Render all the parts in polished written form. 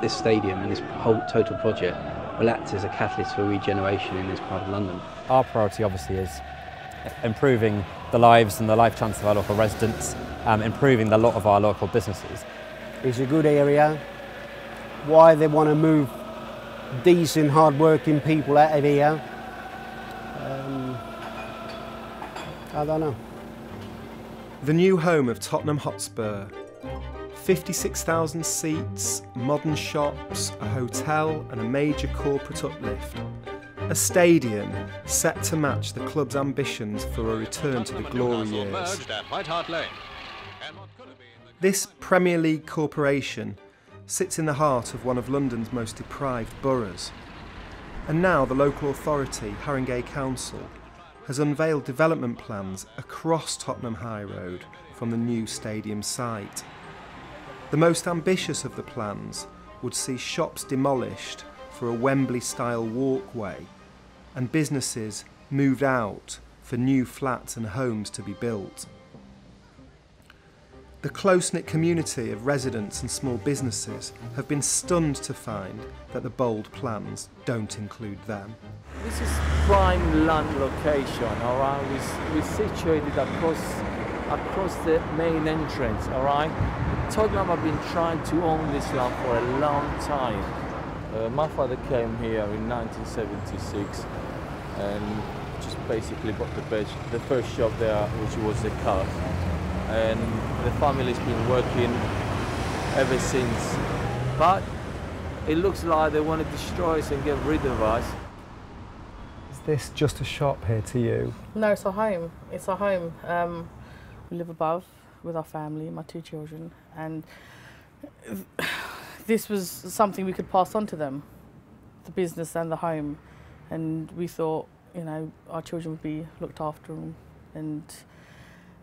this stadium and this whole total project will act as a catalyst for regeneration in this part of London. Our priority obviously is improving the lives and the life chances of our local residents, improving the lot of our local businesses. It's a good area. Why they want to move decent, hard-working people out of here, I don't know. The new home of Tottenham Hotspur. 56,000 seats, modern shops, a hotel and a major corporate uplift. A stadium set to match the club's ambitions for a return to the glory years. This Premier League corporation sits in the heart of one of London's most deprived boroughs. And now the local authority, Haringey Council, has unveiled development plans across Tottenham High Road from the new stadium site. The most ambitious of the plans would see shops demolished for a Wembley-style walkway and businesses moved out for new flats and homes to be built. The close-knit community of residents and small businesses have been stunned to find that the bold plans don't include them. This is prime land location, all right? We're situated across the main entrance, all right? Tottenham have been trying to own this land for a long time. My father came here in 1976 and just basically bought the first shop there, which was the car. And the family's been working ever since. But it looks like they want to destroy us and get rid of us. Is this just a shop here to you? No, it's our home. It's our home. We live above with our family, my 2 children, and this was something we could pass on to them, the business and the home. And we thought, you know, our children would be looked after and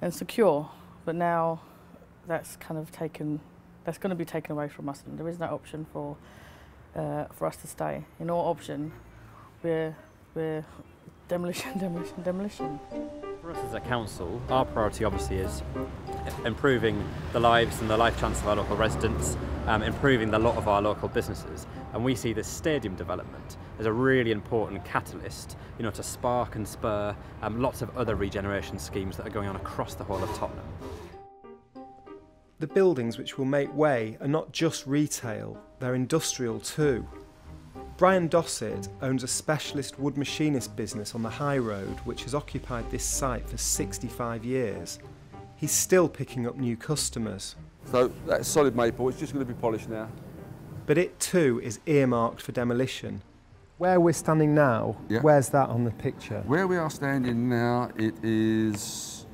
secure. But now that's kind of that's going to be taken away from us, and there is no option for us to stay. In all option, we're demolition, demolition, demolition. For us as a council, our priority obviously is improving the lives and the life chances of our local residents, improving the lot of our local businesses, and we see this stadium development as a really important catalyst, you know, to spark and spur lots of other regeneration schemes that are going on across the whole of Tottenham. The buildings which will make way are not just retail, they're industrial too. Brian Dossett owns a specialist wood machinist business on the High Road which has occupied this site for 65 years. He's still picking up new customers. So that's solid maple, it's just going to be polished now. But it too is earmarked for demolition. Where we're standing now, yeah. Where's that on the picture? Where we are standing now, it is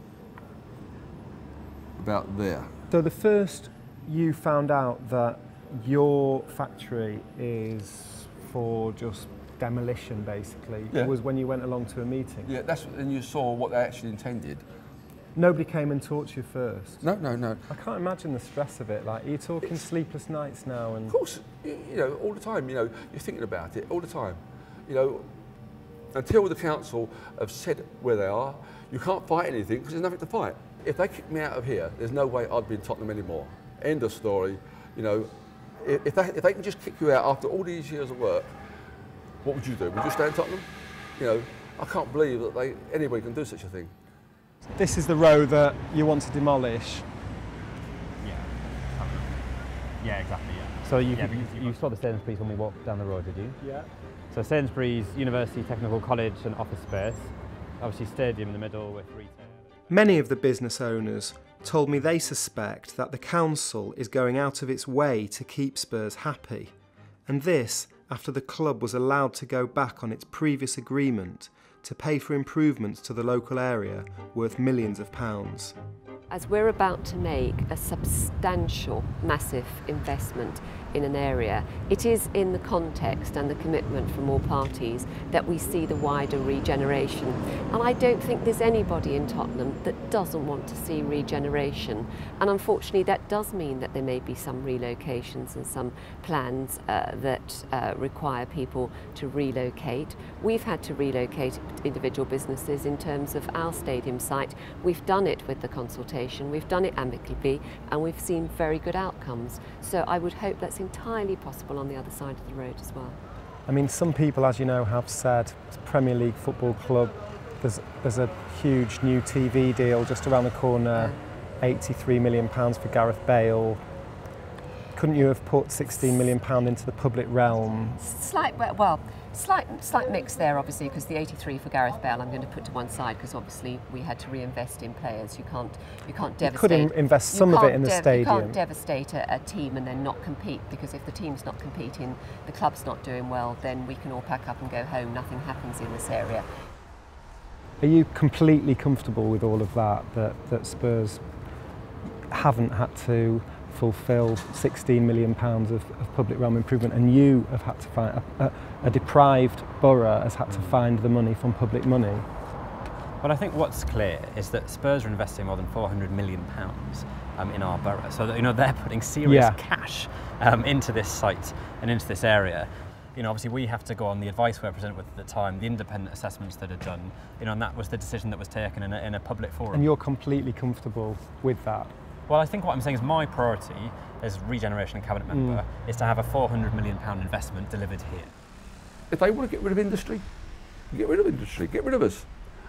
about there. So the first you found out that your factory is for just demolition basically, was when you went along to a meeting? Yeah, and you saw what they actually intended. Nobody came and talked to you first? No, no, no. I can't imagine the stress of it. Like, are you talking sleepless nights now? And of course, you know, all the time, you know, you're thinking about it all the time. You know, until the council have said where they are, you can't fight anything because there's nothing to fight. If they kick me out of here, there's no way I'd be in Tottenham anymore. End of story. You know, if they can just kick you out after all these years of work, what would you do? Would you stay in Tottenham? You know, I can't believe that anybody can do such a thing. this is the road that you want to demolish. Yeah, exactly, yeah. So you saw the Sainsbury's when we walked down the road, did you? Yeah. So Sainsbury's, University Technical College and office space. Obviously stadium in the middle with retail. Many of the business owners told me they suspect that the council is going out of its way to keep Spurs happy. And this after the club was allowed to go back on its previous agreement to pay for improvements to the local area worth millions of pounds. As we're about to make a substantial, massive investment in an area, it is in the context and the commitment from all parties that we see the wider regeneration. And I don't think there's anybody in Tottenham that doesn't want to see regeneration. And unfortunately that does mean that there may be some relocations and some plans that require people to relocate. We've had to relocate individual businesses in terms of our stadium site. We've done it with the consultation, we've done it amicably, and we've seen very good outcomes. So I would hope that that's entirely possible on the other side of the road as well. I mean, some people, as you know, have said Premier League football club, there's a huge new TV deal just around the corner, £83 million for Gareth Bale. Couldn't you have put £16 million into the public realm? Slight mix there, obviously, because the 83 for Gareth Bale I'm going to put to one side, because obviously we had to reinvest in players. You can't devastate. You could invest some of it in the stadium. You can't devastate a team and then not compete, because if the team's not competing, the club's not doing well, then we can all pack up and go home. Nothing happens in this area. Are you completely comfortable with all of that Spurs haven't had to fulfil £16 million of public realm improvement, and you have had to find a deprived borough has had to find the money from public money? Well, I think what's clear is that Spurs are investing more than £400 million in our borough, so that, they're putting serious cash into this site and into this area. Obviously we have to go on the advice we're presented with at the time, the independent assessments that are done, and that was the decision that was taken in a public forum. And you're completely comfortable with that? Well, I think what I'm saying is my priority as Regeneration and Cabinet member is to have a £400 million investment delivered here. If they want to get rid of industry, get rid of us.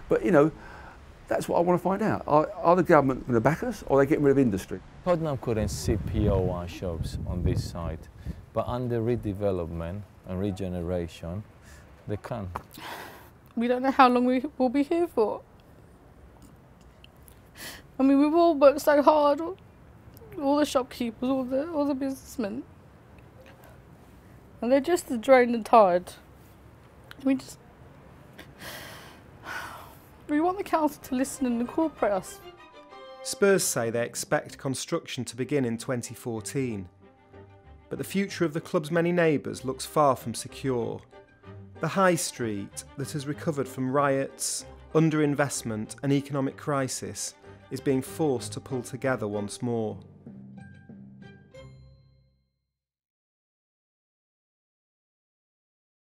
But, that's what I want to find out. Are the government going to back us, or are they getting rid of industry? Tottenham couldn't CPO our shops on this side, but under redevelopment and regeneration, they can. We don't know how long we will be here for. I mean, we've all worked so hard, all the shopkeepers, all the businessmen, and they're just as drained and tired. We want the council to listen and incorporate us. Spurs say they expect construction to begin in 2014, but the future of the club's many neighbours looks far from secure. The High Street, that has recovered from riots, underinvestment and economic crisis, is being forced to pull together once more.